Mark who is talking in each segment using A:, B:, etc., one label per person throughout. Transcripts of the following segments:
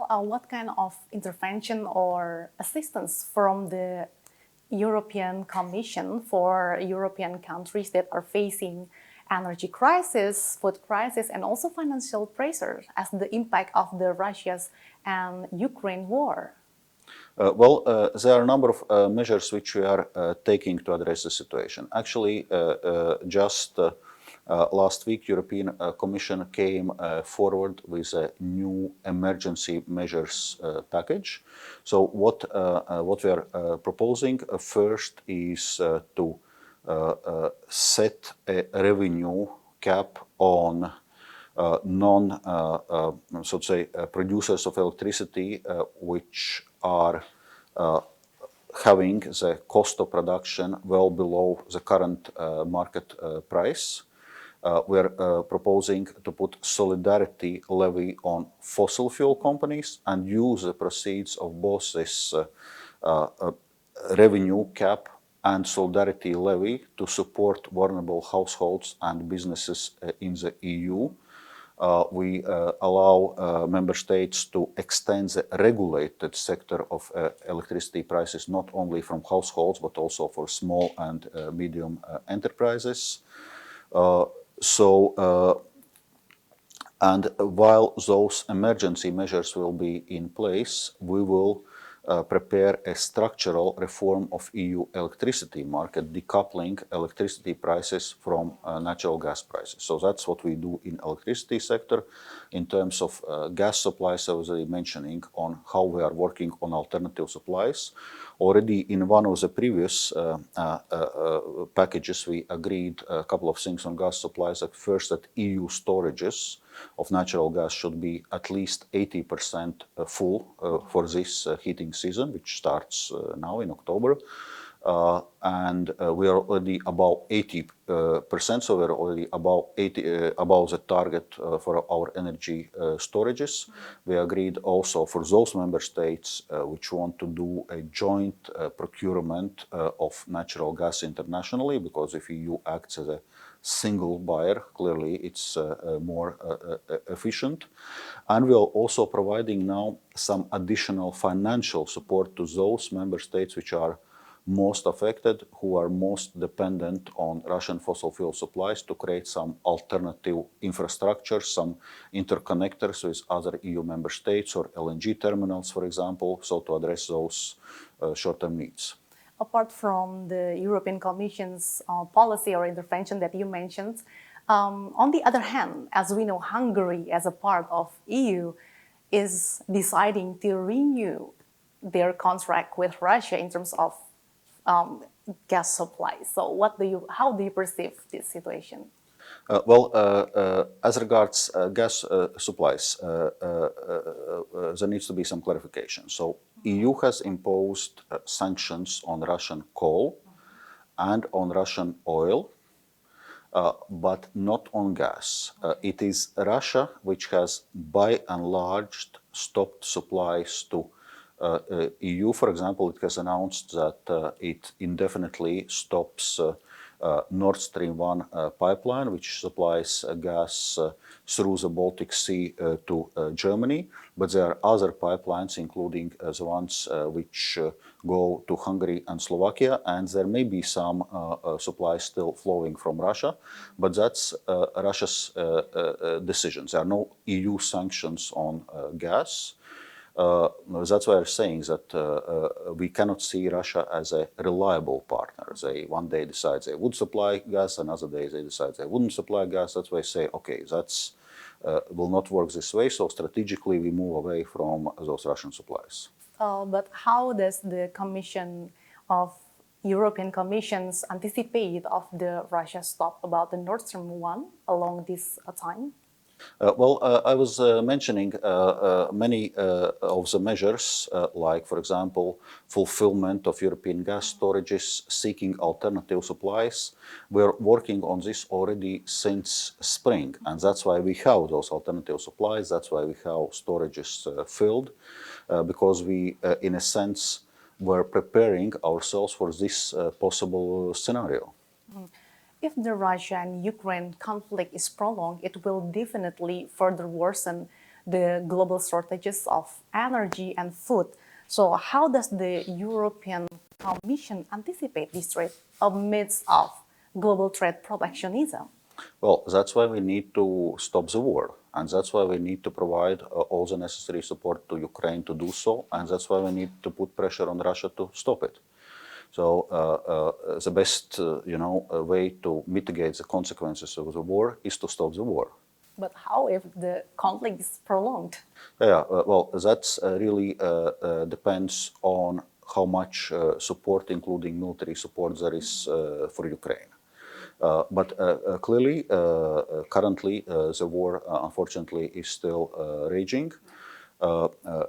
A: what kind of intervention or assistance from the European Commission for European countries that are facing energy crisis, food crisis, and also financial pressure as the impact of the Russia's and Ukraine war?
B: There are a number of measures which we are taking to address the situation. Actually, just last week, European Commission came forward with a new emergency measures package. So what we are proposing first is to set a revenue cap on producers of electricity which are having the cost of production well below the current market price. We are proposing to put solidarity levy on fossil fuel companies and use the proceeds of both this revenue cap and solidarity levy to support vulnerable households and businesses in the EU. We allow member states to extend the regulated sector of electricity prices not only from households but also for small and medium enterprises. And while those emergency measures will be in place, we will prepare a structural reform of EU electricity market, decoupling electricity prices from natural gas prices. So that's what we do in electricity sector. In terms of gas supplies, I was already mentioning on how we are working on alternative supplies. Already in one of the previous packages, we agreed a couple of things on gas supplies. At first, that EU storages of natural gas should be at least 80% full for this heating season, which starts now in October. And we are already about 80%, so we're already about the target for our energy storages. We agreed also for those member states which want to do a joint procurement of natural gas internationally, because if EU acts as a single buyer, clearly it's more efficient. And we are also providing now some additional financial support to those member states which are most affected, who are most dependent on Russian fossil fuel supplies, to create some alternative infrastructure, some interconnectors with other EU member states or LNG terminals, for example, so to address those short-term needs.
A: Apart from the European Commission's policy or intervention that you mentioned, on the other hand, as we know, Hungary, as a part of EU, is deciding to renew their contract with Russia in terms of gas supply. So how do you perceive this situation?
B: As regards gas supplies, there needs to be some clarification. So EU has imposed sanctions on Russian coal and on Russian oil, but not on gas. It is Russia which has, by and large, stopped supplies to EU. For example, it has announced that it indefinitely stops Nord Stream 1 pipeline, which supplies gas through the Baltic Sea to Germany. But there are other pipelines, including the ones which go to Hungary and Slovakia, and there may be some supplies still flowing from Russia, but that's Russia's decisions. There are no EU sanctions on gas. That's why I'm saying that we cannot see Russia as a reliable partner. They one day decide they would supply gas, another day they decide they wouldn't supply gas. That's why I say, okay, that's will not work this way. So strategically, we move away from those Russian supplies.
A: But how does the Commission of European Commissions anticipate of the Russia stop about the Nord Stream 1 along this time?
B: I was mentioning many of the measures, like, for example, fulfillment of European gas storages, seeking alternative supplies. We're working on this already since spring, and that's why we have those alternative supplies. That's why we have storages filled, because we, in a sense, were preparing ourselves for this possible scenario.
A: If the Russia and Ukraine conflict is prolonged, it will definitely further worsen the global shortages of energy and food. So how does the European Commission anticipate this threat amidst of global trade protectionism?
B: Well, that's why we need to stop the war, and that's why we need to provide all the necessary support to Ukraine to do so, and that's why we need to put pressure on Russia to stop it. So the best, way to mitigate the consequences of the war is to stop the war.
A: But how if the conflict is prolonged?
B: Yeah, well, that's really depends on how much support, including military support, there is for Ukraine. But clearly, currently, the war, unfortunately, is still raging.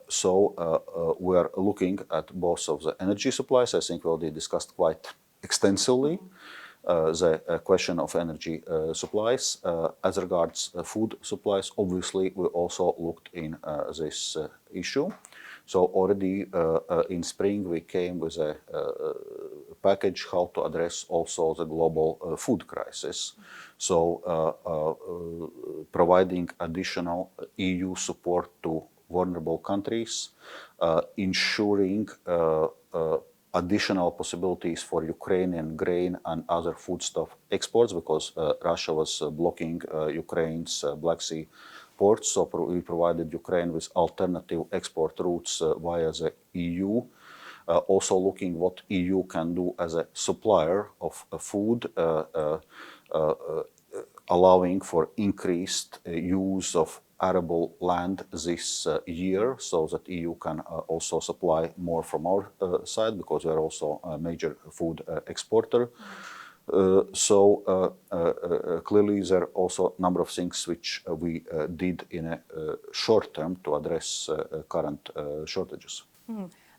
B: So we are looking at both of the energy supplies. I think we already discussed quite extensively the question of energy supplies. As regards food supplies, obviously, we also looked in this issue. So already in spring, we came with a package how to address also the global food crisis. So providing additional EU support to vulnerable countries, ensuring additional possibilities for Ukrainian grain and other foodstuff exports, because Russia was blocking Ukraine's Black Sea ports. So we provided Ukraine with alternative export routes via the EU. Also looking what EU can do as a supplier of food, allowing for increased use of arable land this year, so that EU can also supply more from our side, because we are also a major food exporter. So clearly there are also a number of things which we did in a short term to address current shortages.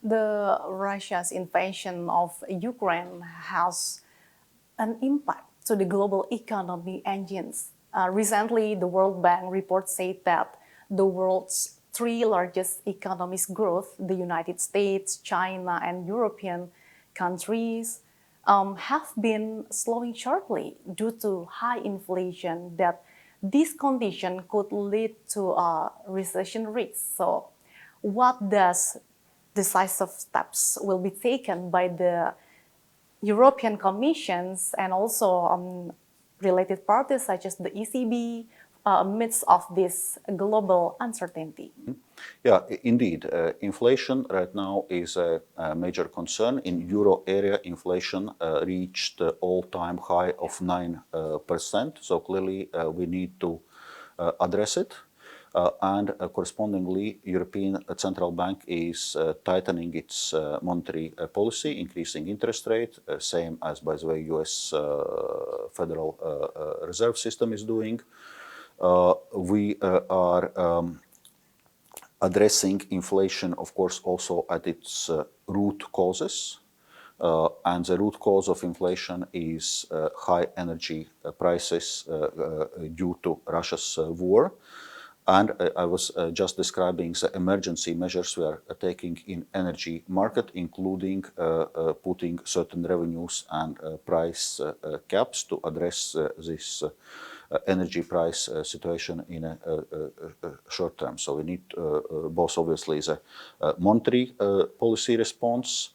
A: The Russia's invasion of Ukraine has an impact to the global economy engines. Recently, the World Bank report said that the world's three largest economies growth, the United States, China, and European countries, have been slowing sharply due to high inflation, that this condition could lead to a recession risk. So what does decisive steps will be taken by the European Commissions and also related parties such as the ECB amidst of this global uncertainty?
B: Yeah, indeed. Inflation right now is a major concern. In Euro area, inflation reached all-time high of 9%. So clearly we need to address it. And correspondingly, European Central Bank is tightening its monetary policy, increasing interest rate, same as, by the way, US Federal Reserve System is doing. We are addressing inflation, of course, also at its root causes. And the root cause of inflation is high energy prices due to Russia's war. And I was just describing the emergency measures we are taking in energy market, including putting certain revenues and price caps to address this energy price situation in a short term. So we need both, obviously, the monetary policy response,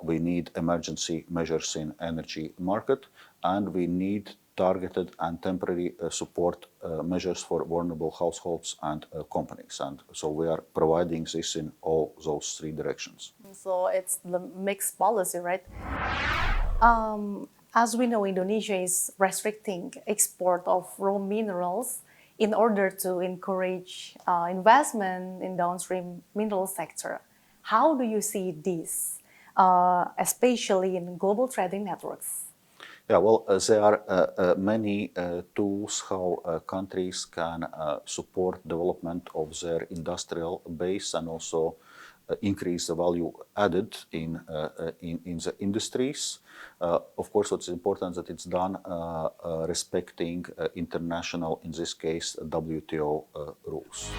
B: we need emergency measures in energy market, and we need targeted and temporary support measures for vulnerable households and companies. And so we are providing this in all those three directions.
A: So it's the mixed policy, right? As we know, Indonesia is restricting export of raw minerals in order to encourage investment in downstream mineral sector. How do you see this, especially in global trading networks?
B: Yeah, well, there are many tools how countries can support development of their industrial base and also increase the value added in the industries. Of course, what's important that it's done respecting international, in this case, WTO rules.